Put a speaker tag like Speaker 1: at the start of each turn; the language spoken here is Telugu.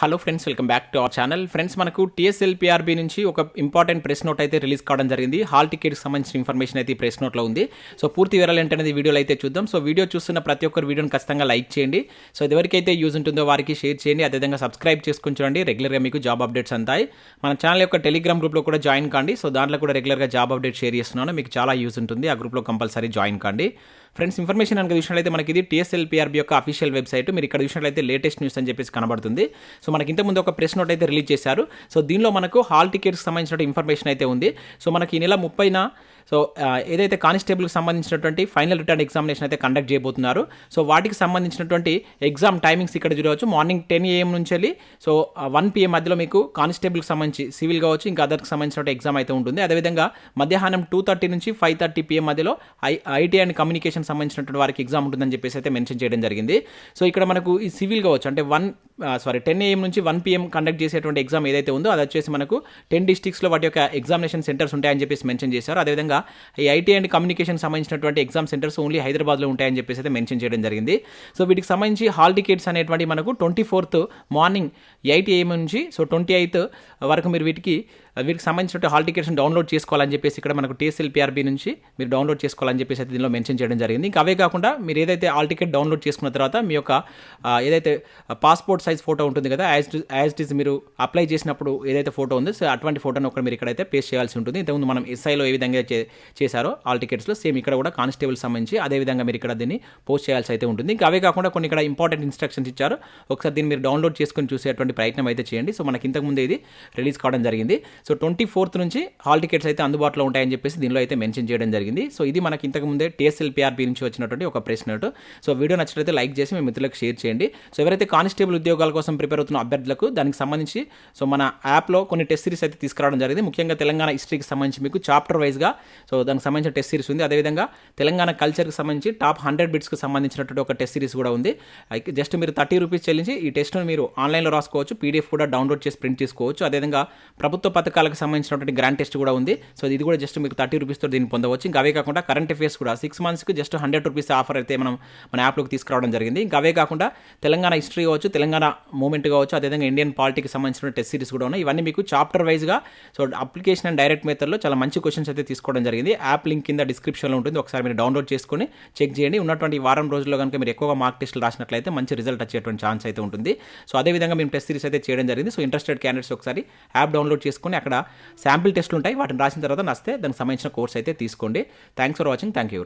Speaker 1: Hello friends, welcome back to our channel. Friends, మనకు TSLPRB నుంచి ఒక ఇంపార్టెంట్ ప్రెస్ నోట్ అయితే రిలీజ్ కావడం జరిగింది. హాల్ టికెట్కి సంబంధించిన ఇన్ఫర్మేషన్ అయితే ఈ ప్రెస్ నోట్లో ఉంది. సో పూర్తి వివరాలు ఏంటనేది వీడియోలో అయితే చూద్దాం. సో వీడియో చూస్తున్న ప్రతి ఒక్కరు వీడియోని ఖచ్చితంగా లైక్ చేయండి. సో ఎవరికైతే యూజ్ ఉంటుందో వారికి షేర్ చేయండి. అదేవిధంగా సబ్స్క్రైబ్ చేసుకుని చూడండి. రెగ్యులర్గా మీకు జాబ్ అప్డేట్స్ అంతాయి. మన ఛానల్ యొక్క టెలిగ్రామ్ గ్రూప్లో కూడా జాయిన్ కాండి. సో దాంట్లో కూడా రెగ్యులర్గా జాబ్ అప్డేట్ షేర్ చేస్తున్నాను. మీకు చాలా యూజ్ ఉంటుంది. ఆ గ్రూప్లో కంపల్సరీ జాయిన్ కాండి. ఫ్రెండ్స్, ఇన్ఫర్మేషన్ కనుక చూసినట్లయితే మనకి ఇది TSLPRB యొక్క అఫీషియల్ వెబ్సైట్. మీరు ఇక్కడ చూసినట్లయితే లేటెస్ట్ న్యూస్ అని చెప్పేసి కనబడుతుంది. సో మనకి ఇంతకుముందు ఒక ప్రెస్ నోట్ అయితే రిలీజ్ చేశారు. సో దీనిలో మనకు హాల్ టికెట్స్కి సంబంధించిన ఇన్ఫర్మేషన్ అయితే ఉంది. సో మనకి ఈ నెల 30న సో ఏదైతే కానిస్టేబుల్కి సంబంధించినటువంటి ఫైనల్ రిటర్న్ ఎగ్జామినేషన్ అయితే కండక్ట్ చేయబోతున్నారు. సో వాటికి సంబంధించినటువంటి ఎగ్జామ్ టైమింగ్స్ ఇక్కడ చూడవచ్చు. మార్నింగ్ 10 AM నుంచి వెళ్ళి సో 1 PM మధ్యలో మీకు కానిస్టేబుల్కి సంబంధించి సివిల్ కావచ్చు, ఇంకా అదర్కి సంబంధించిన ఎగ్జామ్ అయితే ఉంటుంది. అదేవిధంగా మధ్యాహ్నం 2:30 నుంచి 5:30 PM మధ్యలో IT అండ్ కమ్యూనికేషన్ సంబంధించినటువంటి వారికి ఎగ్జామ్ ఉంటుందని చెప్పేసి అయితే మెన్షన్ చేయడం జరిగింది. సో ఇక్కడ మనకు ఈ సివిల్ కావచ్చు అంటే 10 AM నుంచి 1 PM కండక్ట్ చేసేటువంటి ఎగ్జామ్ ఏదైతే ఉందో అది వచ్చేసి మనకు 10 డిస్ట్రిక్ట్స్లో వాటి యొక్క ఎగ్జామినేషన్ సెంటర్స్ ఉంటాయని చెప్పేసి మెన్షన్ చేశారు. అదేవిధంగా ఈ IT అండ్ కమ్యూనికేషన్ సంబంధించినటువంటి ఎగ్జామ్ సెంటర్స్ ఓన్లీ హైదరాబాద్లో ఉంటాయని చెప్పేసి అయితే మెన్షన్ చేయడం జరిగింది. సో వీటికి సంబంధించి హాల్ టికెట్స్ అనేటువంటి మనకు 24th మార్నింగ్ 8 AM నుంచి సో 28th వరకు మీరు వీటికి సంబంధించిన హాల్ టికెట్స్ని డౌన్లోడ్ చేసుకోవాలని చెప్పేసి ఇక్కడ మనకు TSLPRB నుంచి మీరు డౌన్లోడ్ చేసుకోవాలని చెప్పేసి అయితే దీనిలో మెన్షన్ చేయడం జరిగింది. ఇంకా అవే కాకుండా మీరు ఏదైతే హాల్ టికెట్ డౌన్లోడ్ చేసుకున్న తర్వాత మీ యొక్క ఏదైతే పాస్పోర్ట్ సైజ్ ఫోటో ఉంటుంది కదా, యాజ్ ఇట్ ఈస్ మీరు అప్లై చేసినప్పుడు ఏదైతే ఫోటో ఉందో సో అటువంటి ఫోటోని ఒకటి మీరు ఇక్కడైతే పేస్ట్ చేయాల్సి ఉంటుంది. ఇంతకుముందు మనం SIలో ఏ విధంగా చేశారో హాల్ టికెట్స్లో సేమ్ ఇక్కడ కూడా కానిస్టేబుల్ సంబంధించి అదేవిధంగా మీరు ఇక్కడ దీన్ని పోస్ట్ చేయాల్సి అయితే ఉంటుంది. ఇంకా అవే కాకుండా కొన్ని ఇక్కడ ఇంపార్టెంట్ ఇన్స్ట్రక్షన్స్ ఇచ్చారు. ఒకసారి దీన్ని మీరు డౌన్లోడ్ చేసుకొని చూసేటువంటి ప్రయత్నం అయితే చేయండి. సో మనకి ఇంతకుముందు ఇది రిలీజ్ కావడం జరిగింది. సో 24th నుంచి హాల్ టికెట్స్ అయితే అందుబాటులో ఉంటాయని చెప్పేసి దీనిలో అయితే మెన్షన్ చేయడం జరిగింది. సో ఇది మనకి ఇంతకుముందే TSLPRB నుంచి వచ్చినటువంటి ఒక ప్రెస్ నోట్. సో వీడియో నచ్చినట్లయితే లైక్ చేసి మీ మిత్రులకు షేర్ చేయండి. సో ఎవరైతే కానిస్టేబుల్ ఉద్యోగాల కోసం ప్రిపేర్ అవుతున్న అభ్యర్థులకు దానికి సంబంధించి సో మన యాప్లో కొన్ని టెస్ట్ సిరీస్ అయితే తీసుకురావడం జరిగింది. ముఖ్యంగా తెలంగాణ హిస్టరీకి సంబంధించి మీకు చాప్టర్ వైజ్గా సో దానికి సంబంధించిన టెస్ట్ సిరీస్ ఉంది. అదేవిధంగా తెలంగాణ కల్చర్కి సంబంధించి టాప్ 100 బిట్స్కి సంబంధించినటువంటి ఒక టెస్ట్ సిరీస్ కూడా ఉంది. జస్ట్ మీరు ₹30 చెల్లించి ఈ టెస్ట్ను మీరు ఆన్లైన్లో రాసుకోవచ్చు. PDF కూడా డౌన్లోడ్ చేసి ప్రింట్ చేసుకోవచ్చు. అదేవిధంగా ప్రభుత్వ పథకాలకు సంబంధించినటువంటి గ్రాండ్ టెస్ట్ కూడా ఉంది. సో ఇది కూడా జస్ట్ మీకు ₹30తో దీన్ని పొందవచ్చు. ఇంకా అవే కాకుండా కరెంట్ అఫేర్స్ కూడా 6 monthsకి జస్ట్ ₹100 ఆఫర్ అయితే మన యాప్లోకి తీసుకురావడం జరిగింది. ఇంకా అవే కాకుండా తెలంగాణ హిస్టరీ కావచ్చు, తెలంగాణ మూమెంట్ కావచ్చు, అదేవిధంగా ఇండియన్ పాలిటిక్కి సంబంధించిన టెస్ట్ సిరీస్ కూడా ఉన్నాయి. ఇవన్నీ మీకు చాప్టర్ వైజ్గా సో అప్లికేషన్ అండ్ డైరెక్ట్ మెథడ్లో చాలా మంచి క్వశ్చన్స్ అయితే తీసుకోవడం జరిగింది. యాప్ లింక్ కింద డిస్క్రిప్షన్లో ఉంటుంది. ఒకసారి మీరు డౌన్లోడ్ చేసుకొని చెక్ చేయండి. ఉన్నటువంటి వారం రోజుల్లో కనుక మీరు ఎక్కువగా మార్క్ టెస్టులు రాసినట్లయితే మంచి రిజల్ట్ వచ్చేటువంటి ఛాన్స్ అయితే ఉంటుంది. సో అదేవిధంగా మేము టెస్ట్ సిరీస్ అయితే చేయడం జరిగింది. సో ఇంట్రెస్టెడ్ క్యాండిడేట్స్ ఒకసారి యాప్ డౌన్లోడ్ చేసుకొని అక్కడ శాంపిల్ టెస్టులు ఉంటాయి. వాటిని రాసిన తర్వాత నచ్చితే దానికి సంబంధించిన కోర్స్ అయితే తీసుకోండి. Thanks for watching. Thank you.